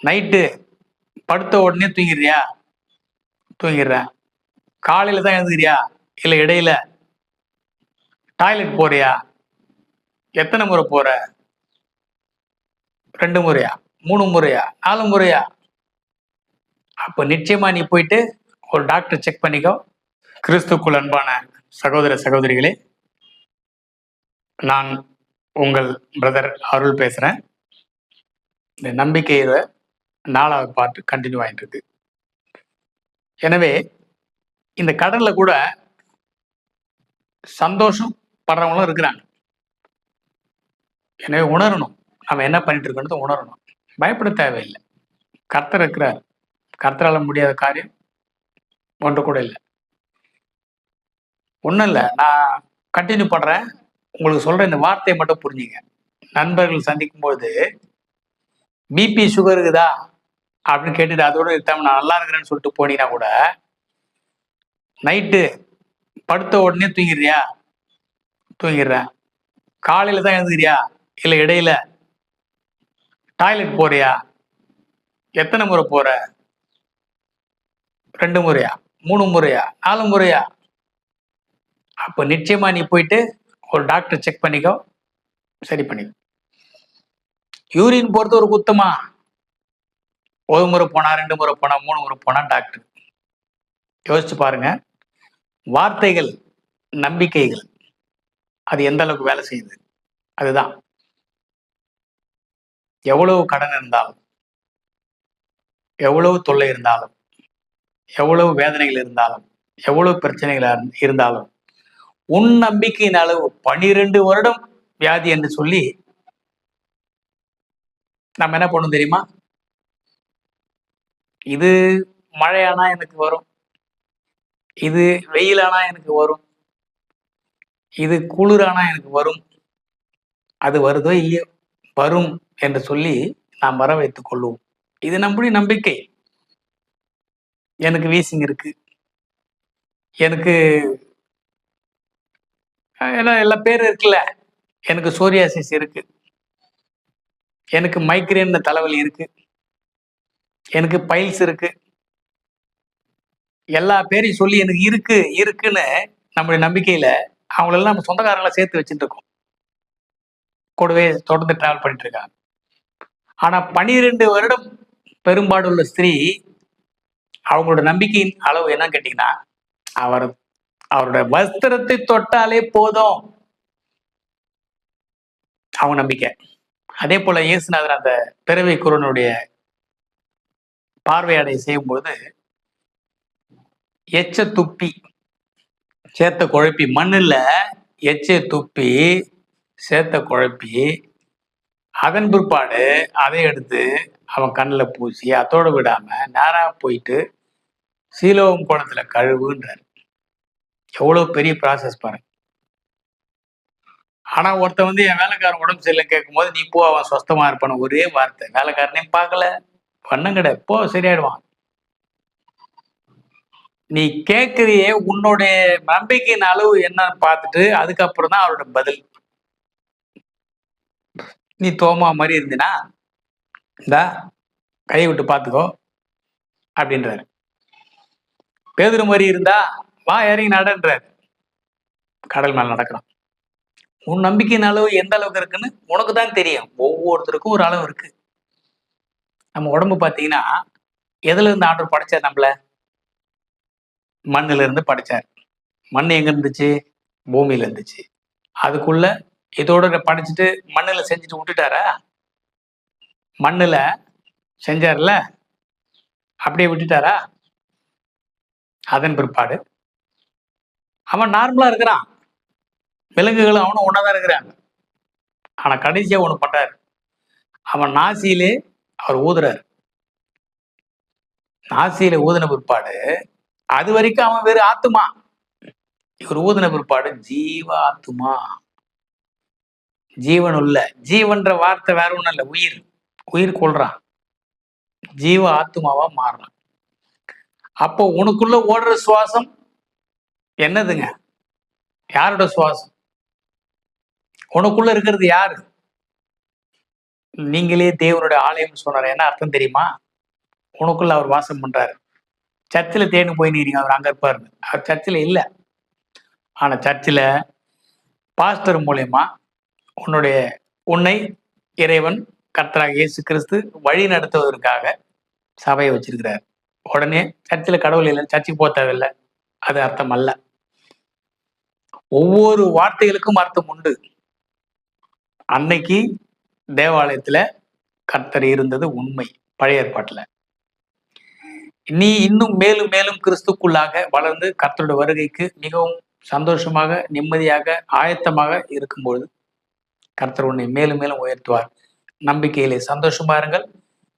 Night படுத்த உடனே தூங்கிடுறியா? தூங்கிடுறேன். காலையில தான் எழுந்துக்கிறியா? இல்லை இடையில? டாய்லெட் போறியா? எத்தனை முறை போற? 2 முறையா? 3 முறையா? 4 முறையா? அப்ப நிச்சயமா நீ போயிட்டு ஒரு டாக்டர் செக் பண்ணிக்கோ. கிறிஸ்துக்குள் அன்பான சகோதர சகோதரிகளே, நான் உங்கள் பிரதர் அருள் பேசுறேன். இந்த நம்பிக்கையில 4வது பார்ட் கண்டினியூ ஆயிட்டு இருக்கு. எனவே இந்த கடன்ல கூட சந்தோஷம் படுறவங்களும் இருக்கிறாங்க. எனவே உணரணும், நம்ம என்ன பண்ணிட்டு இருக்கோன்றத உணரணும். பயப்பட தேவையில்லை. கர்த்தர் இருக்கிறார். கர்த்தரால முடியாத காரியம் ஒன்று கூட இல்லை. ஒன்றும் இல்லை, நான் கண்டினியூ பண்றேன். உங்களுக்கு சொல்ற இந்த வார்த்தையை மட்டும் புரிஞ்சுங்க. நண்பர்கள் சந்திக்கும் போது பிபி சுகர் இருக்குதா அப்படின்னு கேட்டுட்டு அதோட இருக்காம நான் நல்லா இருக்கிறேன்னு சொல்லிட்டு போனீங்கன்னா கூட, நைட்டு படுத்த உடனே தூங்கிடுறியா? தூங்கிடுறேன். காலையில தான் எழுந்துக்கிறியா? இல்லை இடையில? டாய்லெட் போறியா? எத்தனை முறை போற? 2 முறையா? 3 முறையா? 4 முறையா? அப்ப நிச்சயமா நீ போயிட்டு ஒரு டாக்டர் செக் பண்ணிக்கோ, சரி பண்ணிக்கோ. யூரின் போறது ஒரு குத்தமா? ஒரு முறை போனா, 2 முறை போனா, 3 முறை போனா டாக்டர். யோசிச்சு பாருங்க. வார்த்தைகள், நம்பிக்கைகள், அது எந்த அளவுக்கு வேலை செய்யுது. அதுதான். எவ்வளவு கடன் இருந்தாலும், எவ்வளவு தொல்லை இருந்தாலும், எவ்வளவு வேதனைகள் இருந்தாலும், எவ்வளவு பிரச்சனைகள் இருந்தாலும், உன் நம்பிக்கையின் அளவு 12 வருடம் வியாதி என்று சொல்லி நம்ம என்ன பண்ணணும் தெரியுமா? இது மழையானா எனக்கு வரும், இது வெயிலானா எனக்கு வரும், இது குளிரானா எனக்கு வரும், அது வருதோ இல்லையோ வரும் என்று சொல்லி நாம் வர வைத்துக் கொள்வோம். இது நம்முடைய நம்பிக்கை. எனக்கு வீசிங் இருக்கு, எனக்கு எல்லா பேர் இருக்குல்ல, எனக்கு சோரியாசிஸ் இருக்கு, எனக்கு மைக்ரேன் தலைவலி இருக்கு, எனக்கு பைல்ஸ் இருக்கு, எல்லா பேரையும் சொல்லி எனக்கு இருக்கு இருக்குன்னு நம்முடைய நம்பிக்கையில அவங்களெல்லாம் நம்ம சொந்தக்காரங்களை சேர்த்து வச்சுட்டு இருக்கோம். கூடவே தொடர்ந்து டிராவல் பண்ணிட்டு இருக்காங்க. ஆனா 12 வருடம் பெரும்பாடுள்ள ஸ்திரீ, அவங்களோட நம்பிக்கையின் அளவு என்னன்னு கேட்டீங்கன்னா, அவருடைய வஸ்திரத்தை தொட்டாலே போதும், அவங்க நம்பிக்கை. அதே போல இயேசுநாதர் அந்த பிறவி குருவனுடைய பார்வையாடை செய்யும்போது எச்ச துப்பி சேத்த குழப்பி, மண்ணுல எச்ச துப்பி சேத்த குழப்பி, அதன் பிற்பாடு அதை எடுத்து அவன் கண்ணில் பூசி அதோடு விடாம நேரா போயிட்டு சீலோகம் குளத்துல கழுவுன்றார். எவ்வளவு பெரிய ப்ராசஸ் பாருங்க. ஆனா ஒருத்தன் என் வேலைக்காரன் உடம்பு சரியில்லை கேட்கும் போது, நீ போ அவன் சொஸ்தமா இருப்பான ஒரே வார்த்தை. வேலைக்காரனையும் பார்க்கல, வண்ணம் கிடையாது, போ சரியாயிடுவான். நீ கேட்கிறியே, உன்னுடைய நம்பிக்கையின் அளவு என்னன்னு பார்த்துட்டு அதுக்கப்புறம் தான் அவரோட பதில். நீ தோமா மாதிரி இருந்தினா இந்தா கையை விட்டு பார்த்துக்கோ அப்படின்றாரு. பேதுரு மாதிரி இருந்தா வா இறங்கி நடன்றாரு. கடல் மேல நடக்கிறான். உன் நம்பிக்கையின் அளவு எந்த அளவுக்கு இருக்குன்னு உனக்கு தான் தெரியும். ஒவ்வொருத்தருக்கும் ஒரு அளவு இருக்கு. நம்ம உடம்பு பார்த்தீங்கன்னா, எதுல இருந்து ஆண்டவர் படைச்சார் நம்மள? மண்ணுல இருந்து படைச்சார். மண் எங்க இருந்துச்சு? பூமியில இருந்துச்சு. அதுக்குள்ள இதோட படைச்சிட்டு மண்ணுல செஞ்சுட்டு விட்டுட்டாரா? மண்ணுல செஞ்சார்ல, அப்படியே விட்டுட்டாரா? அதன் பிற்பாடு அவன் நார்மலா இருக்கிறான். விலங்குகளும் அவனும் ஒன்னாதான் இருக்கிறாங்க. ஆனா கடைசியா ஒண்ணு பண்றாரு. அவன் நாசியிலே அவர் ஊதுறாரு. நாசியில ஊதின பிற்பாடு அது வரைக்கும் அவன் வேறு ஆத்துமா. இவர் ஊதின பிற்பாடு ஜீவ ஆத்துமா, ஜீவன் உள்ள. ஜீவன்ற வார்த்தை வேற ஒண்ணும் இல்ல, உயிர். உயிர் கொள்றான், ஜீவ ஆத்துமாவா மாறுறான். அப்போ உனக்குள்ள ஓடுற சுவாசம் என்னதுங்க? யாரோட சுவாசம்? உனக்குள்ள இருக்கிறது யாரு? நீங்களே தேவனுடைய ஆலயம் சொன்னார். என்ன அர்த்தம் தெரியுமா? உனக்குள்ள அவர் வாசம் பண்றாரு. சர்ச்சில் தேடி போய் நீங்க அவர் அங்க இருப்பாரு. அவர் சர்ச்சில் இல்லை. ஆனா சர்ச்சில் பாஸ்டர் மூலியமா உன்னை இறைவன் கர்த்தராக இயேசு கிறிஸ்து வழி நடத்துவதற்காக சபையை வச்சிருக்கிறார். உடனே சர்ச்சில் கடவுள் இல்லை, சர்ச்சுக்கு போக தேவையில்லை, அது அர்த்தம் அல்ல. ஒவ்வொரு வார்த்தைகளுக்கும் அர்த்தம் உண்டு. அன்னைக்கு தேவாலயத்துல கர்த்தர் இருந்தது உண்மை, பழைய ஏற்பாட்டுல. நீ இன்னும் மேலும் மேலும் கிறிஸ்துக்குள்ளாக வளர்ந்து கர்த்தருடைய வருகைக்கு மிகவும் சந்தோஷமாக, நிம்மதியாக, ஆயத்தமாக இருக்கும்பொழுது கர்த்தர் உன்னை மேலும் மேலும் உயர்த்துவார். நம்பிக்கையிலே சந்தோஷமா இருங்கள்.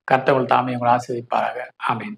கர்த்தர் தாமே உங்களை ஆசீர்வதிப்பாராக. ஆமென்.